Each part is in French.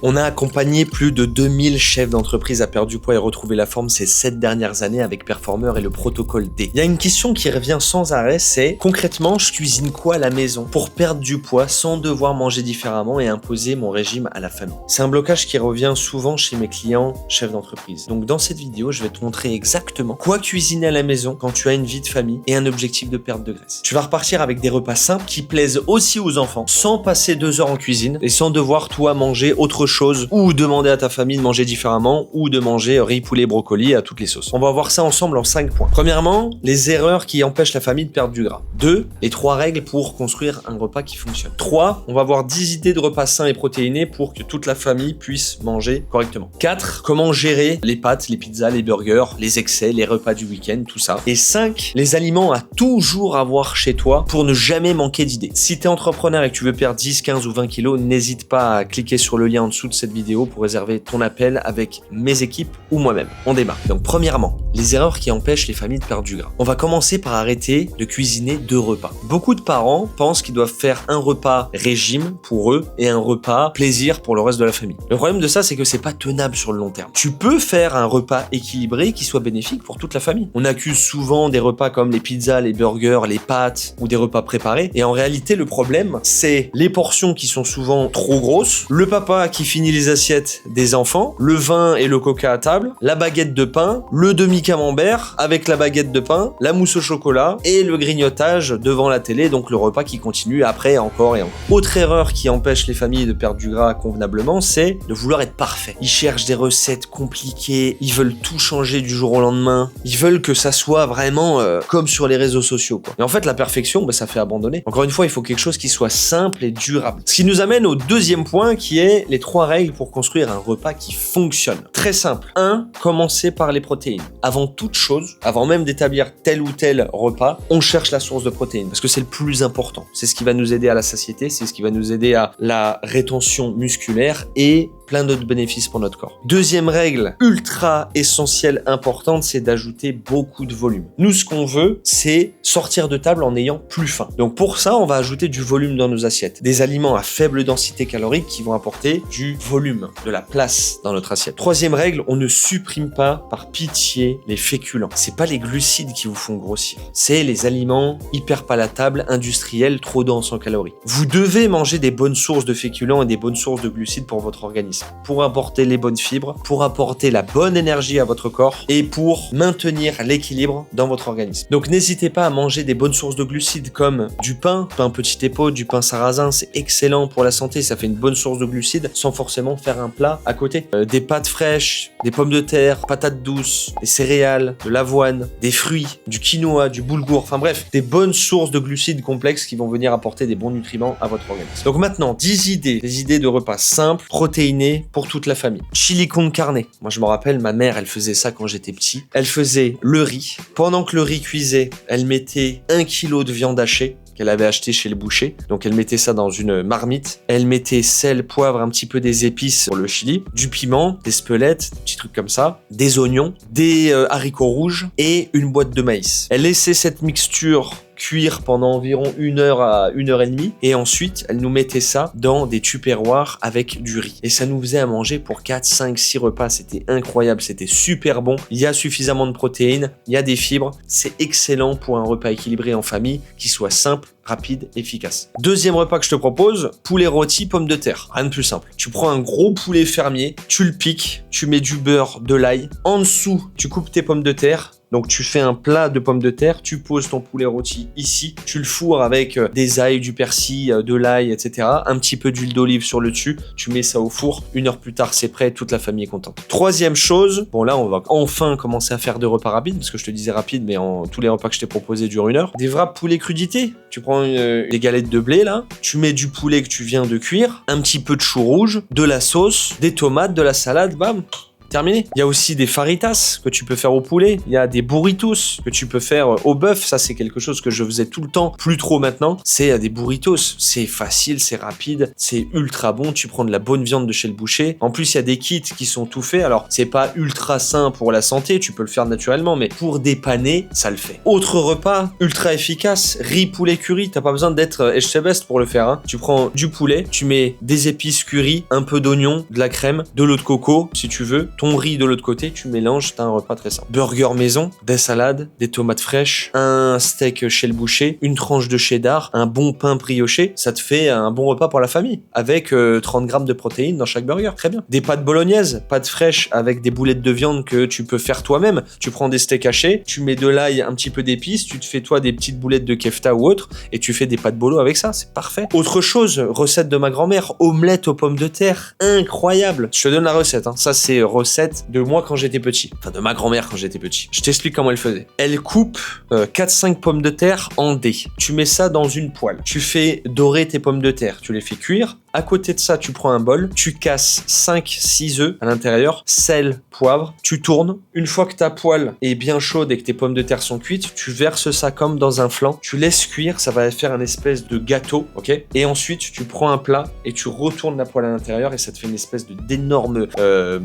On a accompagné plus de 2000 chefs d'entreprise à perdre du poids et retrouver la forme ces 7 dernières années avec Performer et le protocole D. Il y a une question qui revient sans arrêt, c'est concrètement, je cuisine quoi à la maison pour perdre du poids sans devoir manger différemment et imposer mon régime à la famille? C'est un blocage qui revient souvent chez mes clients chefs d'entreprise. Donc dans cette vidéo, je vais te montrer exactement quoi cuisiner à la maison quand tu as une vie de famille et un objectif de perte de graisse. Tu vas repartir avec des repas simples qui plaisent aussi aux enfants sans passer 2 heures en cuisine et sans devoir toi manger autre chose ou demander à ta famille de manger différemment ou de manger riz, poulet, brocoli à toutes les sauces. On va voir ça ensemble en 5 points. Premièrement, les erreurs qui empêchent la famille de perdre du gras. 2, les 3 règles pour construire un repas qui fonctionne. 3, on va voir 10 idées de repas sains et protéinés pour que toute la famille puisse manger correctement. 4, comment gérer les pâtes, les pizzas, les burgers, les excès, les repas du week-end, tout ça. Et 5, les aliments à toujours avoir chez toi pour ne jamais manquer d'idées. Si tu es entrepreneur et que tu veux perdre 10, 15 ou 20 kilos, n'hésite pas à cliquer sur le lien en dessous de cette vidéo pour réserver ton appel avec mes équipes ou moi-même. On démarre. Donc premièrement, les erreurs qui empêchent les familles de perdre du gras. On va commencer par arrêter de cuisiner 2 repas. Beaucoup de parents pensent qu'ils doivent faire un repas régime pour eux et un repas plaisir pour le reste de la famille. Le problème de ça, c'est que c'est pas tenable sur le long terme. Tu peux faire un repas équilibré qui soit bénéfique pour toute la famille. On accuse souvent des repas comme les pizzas, les burgers, les pâtes ou des repas préparés. Et en réalité, le problème, c'est les portions qui sont souvent trop grosses, le papa qui finit les assiettes des enfants, le vin et le coca à table, la baguette de pain, le demi-camembert avec la baguette de pain, la mousse au chocolat et le grignotage devant la télé, donc le repas qui continue après encore et encore. Autre erreur qui empêche les familles de perdre du gras convenablement, c'est de vouloir être parfait. Ils cherchent des recettes compliquées, ils veulent tout changer du jour au lendemain, ils veulent que ça soit vraiment comme sur les réseaux sociaux, quoi. Et en fait, la perfection, ça fait abandonner. Encore une fois, il faut quelque chose qui soit simple et durable. Ce qui nous amène au deuxième point qui est les 3 règles pour construire un repas qui fonctionne. Très simple. 1. Commencer par les protéines. Avant toute chose, avant même d'établir tel ou tel repas, on cherche la source de protéines parce que c'est le plus important. C'est ce qui va nous aider à la satiété, c'est ce qui va nous aider à la rétention musculaire et plein d'autres bénéfices pour notre corps. Deuxième règle ultra essentielle, importante, c'est d'ajouter beaucoup de volume. Nous, ce qu'on veut, c'est sortir de table en ayant plus faim. Donc pour ça, on va ajouter du volume dans nos assiettes. Des aliments à faible densité calorique qui vont apporter du volume, de la place dans notre assiette. Troisième règle, on ne supprime pas par pitié les féculents. C'est pas les glucides qui vous font grossir. C'est les aliments hyper palatables, industriels, trop denses en calories. Vous devez manger des bonnes sources de féculents et des bonnes sources de glucides pour votre organisme, pour apporter les bonnes fibres, pour apporter la bonne énergie à votre corps et pour maintenir l'équilibre dans votre organisme. Donc n'hésitez pas à manger des bonnes sources de glucides comme du pain petit épaule, du pain sarrasin, c'est excellent pour la santé, ça fait une bonne source de glucides sans forcément faire un plat à côté. Des pâtes fraîches, des pommes de terre, patates douces, des céréales, de l'avoine, des fruits, du quinoa, du boulgour, enfin bref, des bonnes sources de glucides complexes qui vont venir apporter des bons nutriments à votre organisme. Donc maintenant, 10 idées, des idées de repas simples, protéinés, pour toute la famille. Chili con carne. Moi, je me rappelle, ma mère, elle faisait ça quand j'étais petit. Elle faisait le riz. Pendant que le riz cuisait, elle mettait 1 kilo de viande hachée qu'elle avait acheté chez le boucher. Donc elle mettait ça dans une marmite. Elle mettait sel, poivre, un petit peu des épices pour le chili, du piment, des spelettes, des petits trucs comme ça, des oignons, des haricots rouges et une boîte de maïs. Elle laissait cette mixture cuire pendant environ 1 heure à 1 heure et demie et ensuite elle nous mettait ça dans des tupperwares avec du riz et ça nous faisait à manger pour 4, 5, 6 repas. C'était incroyable, c'était super bon, il y a suffisamment de protéines, il y a des fibres, c'est excellent pour un repas équilibré en famille qui soit simple, rapide, efficace. Deuxième repas que je te propose, poulet rôti, pommes de terre. Rien de plus simple. Tu prends un gros poulet fermier, tu le piques, tu mets du beurre, de l'ail. En dessous, tu coupes tes pommes de terre. Donc tu fais un plat de pommes de terre, tu poses ton poulet rôti ici, tu le fourres avec des ailes, du persil, de l'ail, etc. Un petit peu d'huile d'olive sur le dessus, tu mets ça au four, 1 heure plus tard c'est prêt, toute la famille est contente. Troisième chose, bon là on va enfin commencer à faire des repas rapides, parce que je te disais rapide, mais tous les repas que je t'ai proposés durent 1 heure. Des vrais poulets crudités, tu prends des galettes de blé là, tu mets du poulet que tu viens de cuire, un petit peu de chou rouge, de la sauce, des tomates, de la salade, bam. terminé. Il y a aussi des faritas que tu peux faire au poulet. Il y a des burritos que tu peux faire au bœuf. Ça, c'est quelque chose que je faisais tout le temps, plus trop maintenant. C'est des burritos. C'est facile, c'est rapide, c'est ultra bon. Tu prends de la bonne viande de chez le boucher. En plus, il y a des kits qui sont tout faits. Alors, c'est pas ultra sain pour la santé. Tu peux le faire naturellement, mais pour dépanner, ça le fait. Autre repas ultra efficace, riz poulet curry. T'as pas besoin d'être Echebest pour le faire. Hein. Tu prends du poulet, tu mets des épices curry, un peu d'oignon, de la crème, de l'eau de coco, si tu veux, ton riz de l'autre côté, tu mélanges, t'as un repas très simple. Burger maison, des salades, des tomates fraîches, un steak chez le boucher, une tranche de cheddar, un bon pain brioché, ça te fait un bon repas pour la famille, avec 30 grammes de protéines dans chaque burger, très bien. Des pâtes bolognaises, pâtes fraîches avec des boulettes de viande que tu peux faire toi-même. Tu prends des steaks hachés, tu mets de l'ail, un petit peu d'épices, tu te fais toi des petites boulettes de kefta ou autre, et tu fais des pâtes bolo avec ça, c'est parfait. Autre chose, recette de ma grand-mère, omelette aux pommes de terre, incroyable. Je te donne la recette, hein. Ça c'est recette de moi quand j'étais petit, enfin de ma grand-mère quand j'étais petit. Je t'explique comment elle faisait. Elle coupe 4-5 pommes de terre en dés. Tu mets ça dans une poêle. Tu fais dorer tes pommes de terre, tu les fais cuire. À côté de ça, tu prends un bol, tu casses 5-6 œufs à l'intérieur, sel, poivre, tu tournes. Une fois que ta poêle est bien chaude et que tes pommes de terre sont cuites, tu verses ça comme dans un flan, tu laisses cuire, ça va faire un espèce de gâteau, ok? Et ensuite, tu prends un plat et tu retournes la poêle à l'intérieur et ça te fait une espèce d'énorme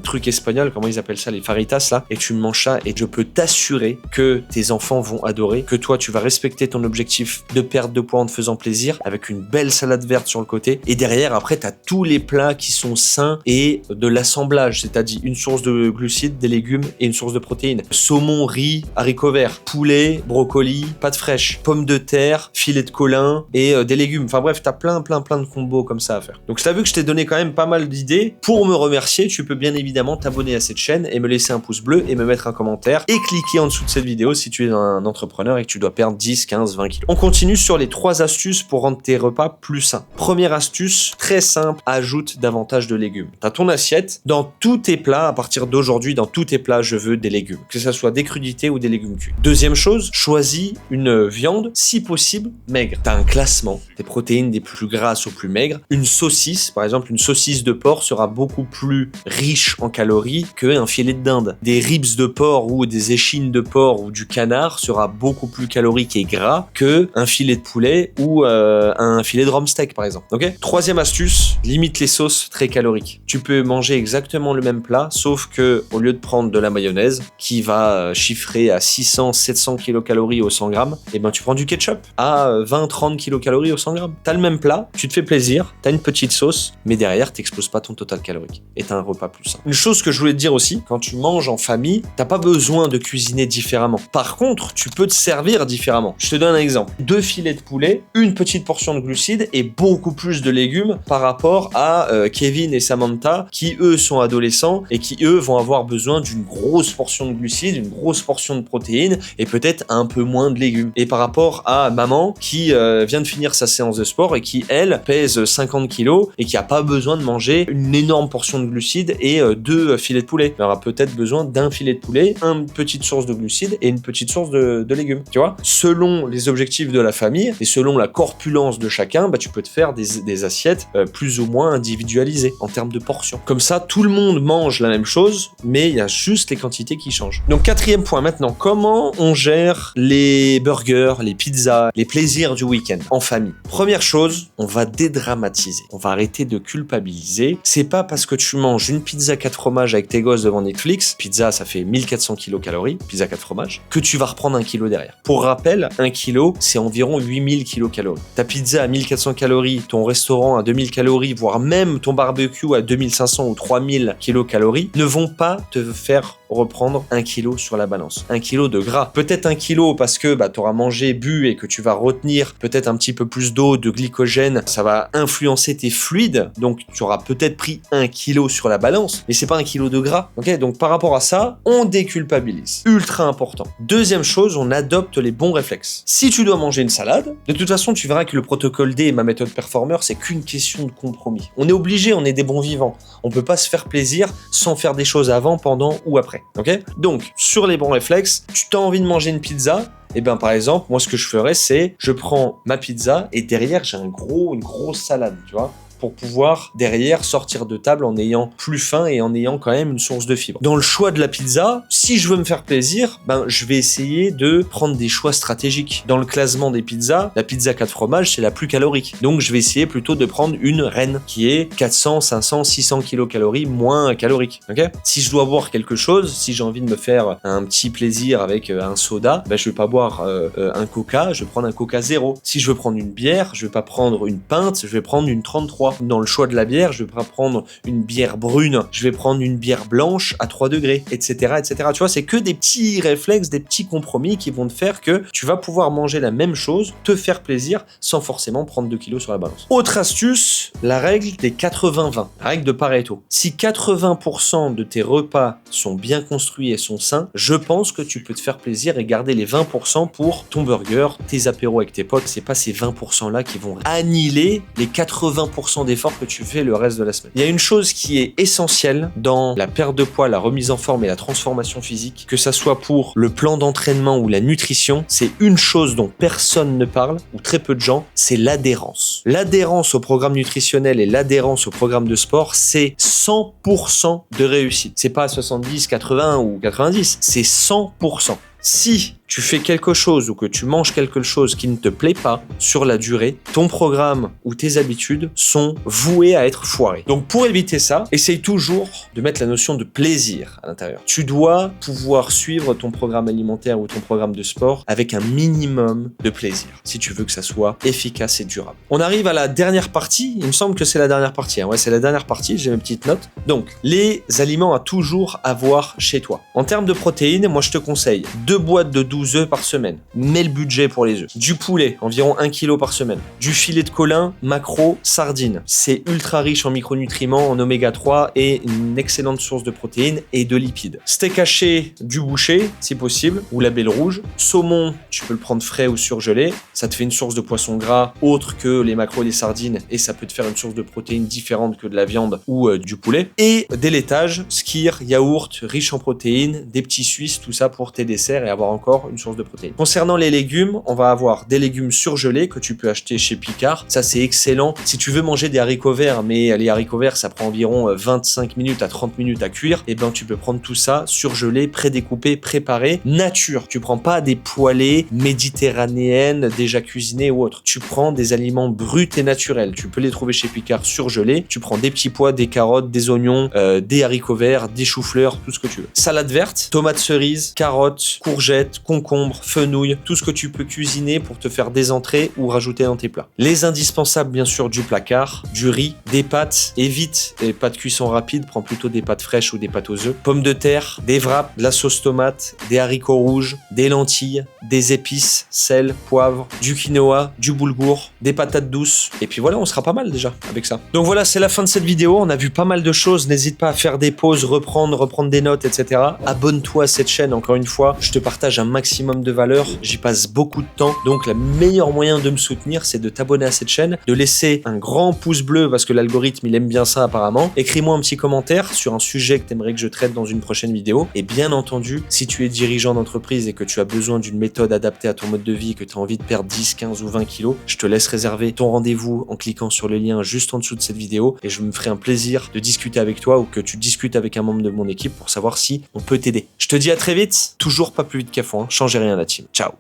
truc espagnol, comment ils appellent ça, les faritas là, et tu manges ça et je peux t'assurer que tes enfants vont adorer, que toi tu vas respecter ton objectif de perte de poids en te faisant plaisir, avec une belle salade verte sur le côté, et derrière après tu as tous les plats qui sont sains et de l'assemblage, c'est-à-dire une source de glucides, des légumes et une source de protéines. Saumon, riz, haricots verts, poulet, brocoli, pâtes fraîches, pommes de terre, filet de colin et des légumes. Enfin bref, t'as plein de combos comme ça à faire. Donc t'as vu que je t'ai donné quand même pas mal d'idées. Pour me remercier, tu peux bien évidemment t'abonner à cette chaîne et me laisser un pouce bleu et me mettre un commentaire et cliquer en dessous de cette vidéo si tu es un entrepreneur et que tu dois perdre 10, 15, 20 kilos. On continue sur les 3 astuces pour rendre tes repas plus sains. Première astuce, très simple, ajoute davantage de légumes. T'as ton assiette, dans tous tes plats, à partir d'aujourd'hui, dans tous tes plats, je veux des légumes. Que ça soit des crudités ou des légumes cuits. Deuxième chose, choisis une viande, si possible, maigre. T'as un classement, des protéines des plus grasses aux plus maigres. Une saucisse, par exemple, une saucisse de porc sera beaucoup plus riche en calories qu'un filet de dinde. Des ribs de porc ou des échines de porc ou du canard sera beaucoup plus calorique et gras qu'un filet de poulet ou un filet de steak par exemple. Ok. Troisième astuce, limite les sauces très caloriques. Tu peux manger exactement le même plat, sauf que au lieu de prendre de la mayonnaise qui va chiffrer à 600-700 kilocalories au 100 grammes, et ben tu prends du ketchup à 20-30 kilocalories au 100 grammes. T'as le même plat, tu te fais plaisir, t'as une petite sauce, mais derrière t'exploses pas ton total calorique et t'as un repas plus sain. Une chose que je voulais te dire aussi, quand tu manges en famille, t'as pas besoin de cuisiner différemment. Par contre, tu peux te servir différemment. Je te donne un exemple. 2 filets de poulet, une petite portion de glucides et beaucoup plus de légumes par rapport à Kevin et Samantha qui eux sont adolescents et qui eux vont avoir besoin d'une grosse portion de glucides, une grosse portion de protéines et peut-être un peu moins de légumes. Et par rapport à maman qui vient de finir sa séance de sport et qui elle pèse 50 kilos et qui a pas besoin de manger une énorme portion de glucides et 2 filets de poulet. Elle aura peut-être besoin d'un filet de poulet, une petite source de glucides et une petite source de légumes. Tu vois, selon les objectifs de la famille et selon la corpulence de chacun, bah, tu peux te faire des assiettes plus ou moins individualisées en termes de portions. Comme ça, tout le monde mange la même chose, mais il y a juste les quantités qui changent. Donc, quatrième point maintenant, comment on gère les burgers, les pizzas, les plaisirs du week-end en famille? Première chose, on va dédramatiser. On va arrêter de culpabiliser. C'est pas parce que tu manges une pizza 4 fromages avec tes gosses devant Netflix, pizza ça fait 1400 kilocalories, pizza 4 fromages, que tu vas reprendre 1 kilo derrière. Pour rappel, 1 kilo, c'est environ 8000 kilocalories. Ta pizza à 1400 calories, ton restaurant à 2000 calories, voire même ton barbecue à 2500 ou 3000 kilocalories, ne vont pas te faire reprendre 1 kilo sur la balance. 1 kilo de gras. Peut-être 1 kilo parce que tu auras mangé, bu et que tu vas retenir peut-être un petit peu plus d'eau, de glycogène. Ça va influencer tes fluides. Donc, tu auras peut-être pris 1 kilo sur la balance, mais c'est pas 1 kilo de gras. Ok? Donc, par rapport à ça, on déculpabilise. Ultra important. Deuxième chose, on adopte les bons réflexes. Si tu dois manger une salade, de toute façon, tu verras que le protocole D et ma méthode Performer, c'est qu'une question de compromis. On est obligé, on est des bons vivants. On peut pas se faire plaisir sans faire des choses avant, pendant ou après. Ok? Donc, sur les bons réflexes, tu as envie de manger une pizza, et bien par exemple, moi ce que je ferais, c'est je prends ma pizza et derrière j'ai une grosse salade, tu vois. pour pouvoir derrière sortir de table en ayant plus faim et en ayant quand même une source de fibres. Dans le choix de la pizza, si je veux me faire plaisir, je vais essayer de prendre des choix stratégiques. Dans le classement des pizzas, la pizza 4 fromages, c'est la plus calorique. Donc je vais essayer plutôt de prendre une reine qui est 400, 500, 600 kilocalories moins calorique. Okay, si je dois boire quelque chose, si j'ai envie de me faire un petit plaisir avec un soda, je vais pas boire un coca, je vais prendre un coca zéro. Si je veux prendre une bière, je vais pas prendre une pinte, je vais prendre une 33. Dans le choix de la bière, je vais pas prendre une bière brune, je vais prendre une bière blanche à 3 degrés, etc., etc. Tu vois, c'est que des petits réflexes, des petits compromis qui vont te faire que tu vas pouvoir manger la même chose, te faire plaisir, sans forcément prendre 2 kilos sur la balance. Autre astuce, la règle des 80-20, la règle de Pareto. Si 80% de tes repas sont bien construits et sont sains, je pense que tu peux te faire plaisir et garder les 20% pour ton burger, tes apéros avec tes potes. C'est pas ces 20% là qui vont annihiler les 80% d'efforts que tu fais le reste de la semaine. Il y a une chose qui est essentielle dans la perte de poids, la remise en forme et la transformation physique, que ça soit pour le plan d'entraînement ou la nutrition, c'est une chose dont personne ne parle, ou très peu de gens, c'est l'adhérence. L'adhérence au programme nutritionnel et l'adhérence au programme de sport, c'est 100% de réussite. C'est pas 70, 80 ou 90, c'est 100%. Si tu fais quelque chose ou que tu manges quelque chose qui ne te plaît pas sur la durée, ton programme ou tes habitudes sont voués à être foirés. Donc pour éviter ça, essaye toujours de mettre la notion de plaisir à l'intérieur. Tu dois pouvoir suivre ton programme alimentaire ou ton programme de sport avec un minimum de plaisir si tu veux que ça soit efficace et durable. On arrive à la dernière partie, il me semble que c'est la dernière partie. Ouais, c'est la dernière partie, j'ai mes petites notes. Donc, les aliments à toujours avoir chez toi. En termes de protéines, moi je te conseille 2 boîtes de 12 œufs par semaine. Mets le budget pour les œufs. Du poulet, environ 1 kg par semaine. Du filet de colin, maquereau, sardines. C'est ultra riche en micronutriments, en oméga 3 et une excellente source de protéines et de lipides. Steak haché du boucher, si possible, ou la belle rouge. Saumon, tu peux le prendre frais ou surgelé. Ça te fait une source de poisson gras autre que les maquereaux et les sardines et ça peut te faire une source de protéines différente que de la viande ou du poulet. Et des laitages, skyr, yaourt, riche en protéines, des petits suisses, tout ça pour tes desserts et avoir encore une source de protéines. Concernant les légumes, on va avoir des légumes surgelés que tu peux acheter chez Picard. Ça, c'est excellent. Si tu veux manger des haricots verts, mais les haricots verts, ça prend environ 25 minutes à 30 minutes à cuire, et ben tu peux prendre tout ça surgelé, prédécoupé, préparé, nature. Tu prends pas des poêlées méditerranéennes déjà cuisinées ou autres. Tu prends des aliments bruts et naturels. Tu peux les trouver chez Picard surgelés. Tu prends des petits pois, des carottes, des oignons, des haricots verts, des choux-fleurs, tout ce que tu veux. Salade verte, tomates cerises, carottes, courgettes, concombres, fenouil, tout ce que tu peux cuisiner pour te faire des entrées ou rajouter dans tes plats. Les indispensables, bien sûr, du placard, du riz, des pâtes, évite les pâtes cuisson rapide, prends plutôt des pâtes fraîches ou des pâtes aux œufs, pommes de terre, des wraps, de la sauce tomate, des haricots rouges, des lentilles, des épices, sel, poivre, du quinoa, du boulgour, des patates douces, et puis voilà, on sera pas mal déjà avec ça. Donc voilà, c'est la fin de cette vidéo, on a vu pas mal de choses, n'hésite pas à faire des pauses, reprendre des notes, etc. Abonne-toi à cette chaîne, encore une fois, je te partage un maximum de valeur, j'y passe beaucoup de temps, donc le meilleur moyen de me soutenir, c'est de t'abonner à cette chaîne, de laisser un grand pouce bleu, parce que l'algorithme, il aime bien ça apparemment. Écris-moi un petit commentaire sur un sujet que tu aimerais que je traite dans une prochaine vidéo, et bien entendu, si tu es dirigeant d'entreprise et que tu as besoin d'une méthode adaptée à ton mode de vie, que tu as envie de perdre 10, 15 ou 20 kilos, je te laisse réserver ton rendez-vous en cliquant sur le lien juste en dessous de cette vidéo, et je me ferai un plaisir de discuter avec toi ou que tu discutes avec un membre de mon équipe pour savoir si on peut t'aider. Je te dis à très vite, toujours pas plus vite qu'à fond, changez rien la team. Ciao.